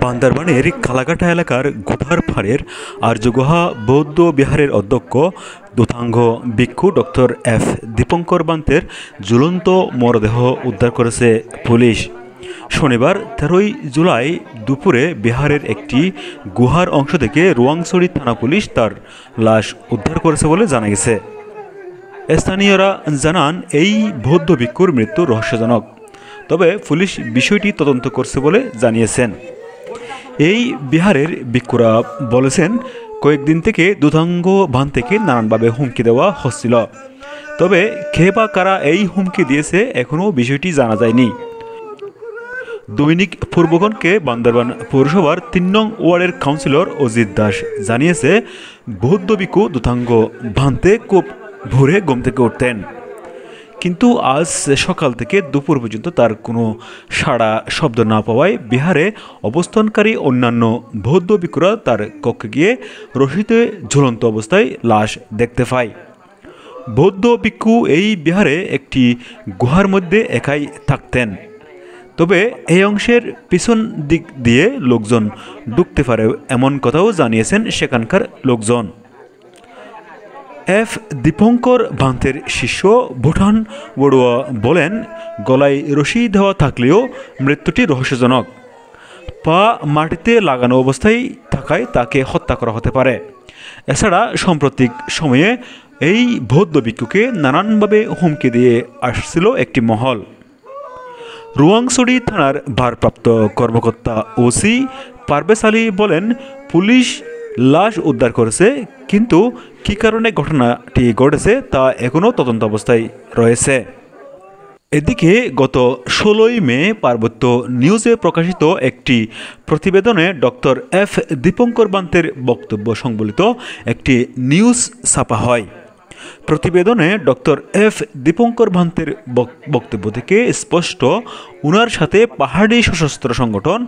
বান্দরবানের কালাঘাটা এলাকার গুথারপাড়ের আর্যগুহা বৌদ্ধ বিহারের অধ্যক্ষ দুতাঙ্গ ভিক্ষু ডক্টর এফ দীপঙ্কর বান্তের ঝুলন্ত মরদেহ উদ্ধার করেছে পুলিশ। শনিবার 13 জুলাই দুপুরে বিহারের একটি গুহার অংশ থেকে রোয়াংছড়ি থানা পুলিশ তার লাশ উদ্ধার করেছে বলে জানা গেছে। স্থানীয়রা জানান এই বৌদ্ধ ভিক্ষুর মৃত্যু রহস্যজনক, তবে পুলিশ বিষয়টি তদন্ত করছে বলে জানিয়েছেন। এই বিহারের ভিক্ষুরা বলেছেন কয়েকদিন থেকে দুতাঙ্গ বান থেকে নানানভাবে হুমকি দেওয়া হচ্ছিল, তবে কে বা কারা এই হুমকি দিয়েছে এখনও বিষয়টি জানা যায়নি। দৈনিক পূর্বগণকে বান্দরবান পৌরসভার 3 নং ওয়ার্ডের কাউন্সিলর অজিত দাস জানিয়েছে বৌদ্ধ ভিক্ষু দুতাঙ্গ বানতে খুব ভোরে ঘুম থেকে উঠতেন, কিন্তু আজ সকাল থেকে দুপুর পর্যন্ত তার কোনো সাড়া শব্দ না পাওয়ায় বিহারে অবস্থানকারী অন্যান্য বৌদ্ধ ভিক্ষুরা তার কক্ষে গিয়ে রশিতে ঝুলন্ত অবস্থায় লাশ দেখতে পায়। বৌদ্ধ ভিক্ষু এই বিহারে একটি গুহার মধ্যে একাই থাকতেন, তবে এই অংশের পিছন দিক দিয়ে লোকজন ঢুকতে পারে এমন কথাও জানিয়েছেন সেখানকার লোকজন। এফ দীপঙ্কর বান্তের শিষ্য ভুটান বড়ুয়া বলেন, গলায় রশি দেওয়া থাকলেও মৃত্যুটি রহস্যজনক। পা মাটিতে লাগানো অবস্থায় থাকায় তাকে হত্যা করা হতে পারে। এছাড়া সাম্প্রতিক সময়ে এই বৌদ্ধ ভিক্ষুকে নানানভাবে হুমকি দিয়ে আসছিল একটি মহল। রোয়াংছড়ি থানার ভারপ্রাপ্ত কর্মকর্তা ওসি পারভেজ আলী বলেন, পুলিশ লাশ উদ্ধার করেছে, কিন্তু কী কারণে ঘটনাটি ঘটেছে তা এখনও তদন্ত অবস্থায় রয়েছে। এদিকে গত 16 মে পার্বত্য নিউজে প্রকাশিত একটি প্রতিবেদনে ডক্টর এফ দীপঙ্কর বান্তের বক্তব্য সংবলিত একটি নিউজ ছাপা হয়। প্রতিবেদনে ডক্টর এফ দীপঙ্কর বান্তের বক্তব্য থেকে স্পষ্ট উনার সাথে পাহাড়ি সশস্ত্র সংগঠন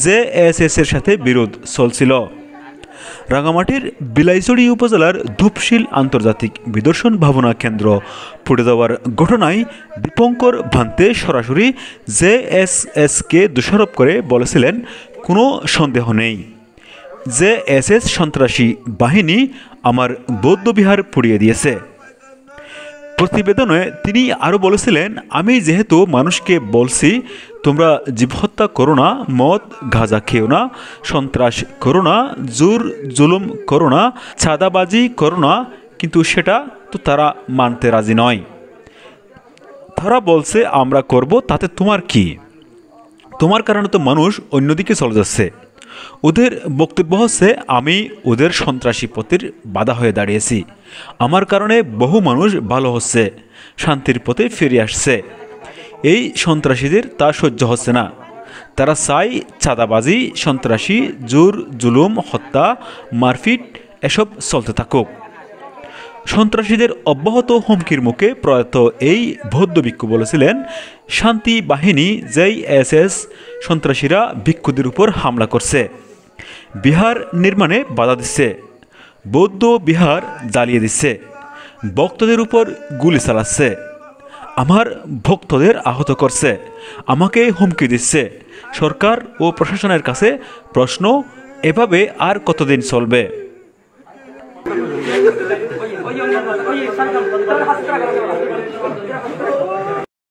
জেএসএস এর সাথে বিরোধ চলছিল। রাঙামাটির বিলাইছড়ি উপজেলার ধূপশীল আন্তর্জাতিক বিদর্শন ভাবনা কেন্দ্র পুড়ে যাওয়ার ঘটনায় দীপঙ্কর বান্তে সরাসরি জেএসএসকে দোষারোপ করে বলেছিলেন, কোনো সন্দেহ নেই, জেএসএস সন্ত্রাসী বাহিনী আমার বৌদ্ধবিহার পুড়িয়ে দিয়েছে। প্রতিবেদনে তিনি আরও বলেছিলেন, আমি যেহেতু মানুষকে বলছি তোমরা জীবহত্যা করো না, মদ গাঁজা খেও না, সন্ত্রাস করো না, জোর জুলুম করো না, চাঁদাবাজি করো না, কিন্তু সেটা তো তারা মানতে রাজি নয়। তারা বলছে আমরা করব, তাতে তোমার কি? তোমার কারণে তো মানুষ অন্যদিকে চলে যাচ্ছে। ওদের বক্তব্য হচ্ছে আমি ওদের সন্ত্রাসী পথের বাধা হয়ে দাঁড়িয়েছি, আমার কারণে বহু মানুষ ভালো হচ্ছে, শান্তির পথে ফিরে আসছে। এই সন্ত্রাসীদের তা সহ্য হচ্ছে না, তারা চায় চাঁদাবাজি, সন্ত্রাসী, জোর জুলুম, হত্যা, মারপিট এসব চলতে থাকুক। সন্ত্রাসীদের অব্যাহত হুমকির মুখে প্রয়াত এই বৌদ্ধ ভিক্ষু বলেছিলেন, শান্তি বাহিনী জেএসএস সন্ত্রাসীরা ভিক্ষুদের উপর হামলা করছে, বিহার নির্মাণে বাধা দিচ্ছে, বৌদ্ধ বিহার জ্বালিয়ে দিচ্ছে, ভক্তদের উপর গুলি চালাচ্ছে, আমার ভক্তদের আহত করছে, আমাকে হুমকি দিচ্ছে। সরকার ও প্রশাসনের কাছে প্রশ্ন, এভাবে আর কতদিন চলবে? oye,